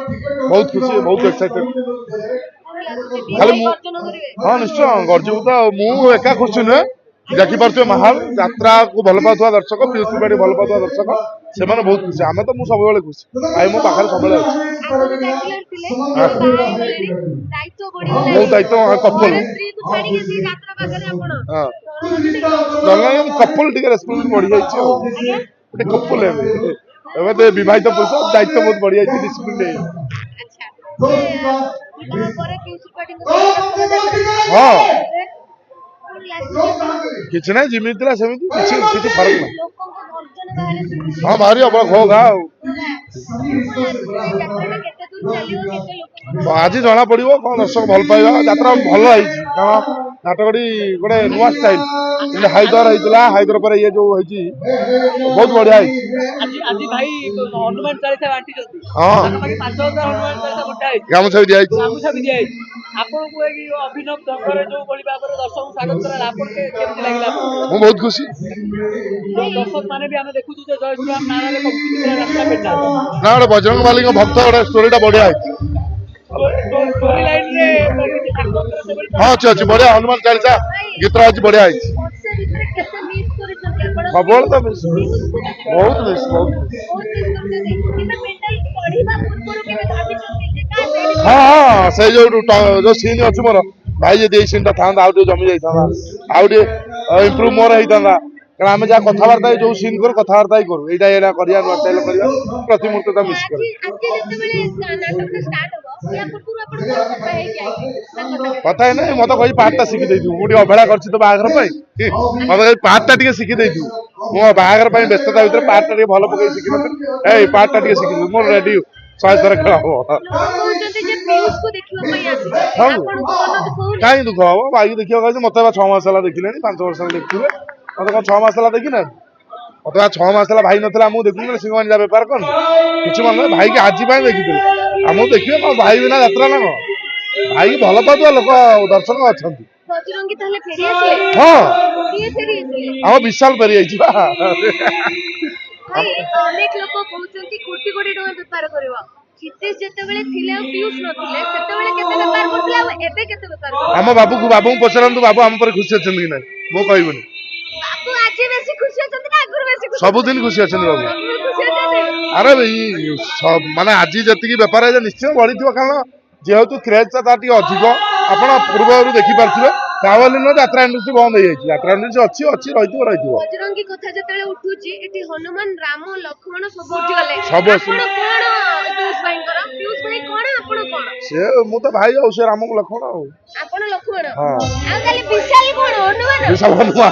बहुत खुशी बहुत एक्साइटेड खाली हाँ निश्चय गर्जू तो मु एका खुशी नुहे देखी पारे माहौल यात्रा को भल पाथुआ दर्शक पीयूष त्रिपाठी भल पाथुआ दर्शक से बहुत खुशी आम तो मुझे सब खुशी आई मो पाखे सब बहुत दायित्व कपल कपल टी रेस्पन्स बढ़ी जाए कपल बहित पुरुष दायित्व बहुत बढ़ी जाए डिसिप्लिन हाँ किसी ना जिमित सेमती किसी फर्क ना हाँ भारी अब घो घा आज जना पड़ो कौन दर्शक भल पाइबा यात्रा भल नाटकटी गोटे नुआ स्टाइल हाइदर होता हाइदर पर ये जो बहुत बढ़िया गामुछा भी दिखाई बहुत खुशी ना गोटे बजरंग बाली भक्त गोटे स्टोरीटा बढ़िया हाँ अच्छी अच्छी बढ़िया हनुमान चालीसा गीत अच्छी बढ़िया सबल तो मिस बहुत मिस हाँ हाँ से जो सीन अच्छी मोर भाई जी सीन था जमी जाता इम्प्रूव मोर होता कारण आम जहाँ कथबार्ता जो सीन करूँ कथबार्ता ही करूँ यहाँ प्रति मुहूर्त मिस कर कथा ना मत कही पार्टा शिखी दे मुझे अवहेला कर बाहर मत कही पार्टा टे शिखी दे मो बाहर व्यस्तता भर पार्टा भल पकड़ शिखी पार्टा टे शिखी मोर रेडी 100 थर खेल कहीं दुख हम भाई देखा मत 6 मास देखिले 5 वर्ष देखते मत कौन 6 मास देखना मत 6 मास भाई ना मुझे देखूँ सिंह मान बेपार कर कि मन भाई की आज देखी आम देखिए भाई बिना यात्रा ना भाई भल पाथुआ लोक दर्शक अच्छा हाँ आम विशाल फेरी आम बाबू पचारतु बाबू आम पर खुशी अच्छा कि ना मो कहबनी सबुदिन खुशी अच्छा बाबू अरे माने आज जी बेपार निश्चय बढ़ी कारण जेहेतु क्रेज अधिक आप पूर्व देखिपे तावली न यात्रा इंडस्ट्री बंद हो यात्रा इंडस्ट्री अच्छी अच्छी रही बजरंगी कथा जतले उठुची एटी हनुमान राम लक्ष्मण सब उठी गले सब पीयूष भाई कोन आपण कोन से मु तो भाई औ से राम लक्ष्मण आपण लक्ष्मण हां आ खाली विशाल कोन हनुमान विशाल हनुमान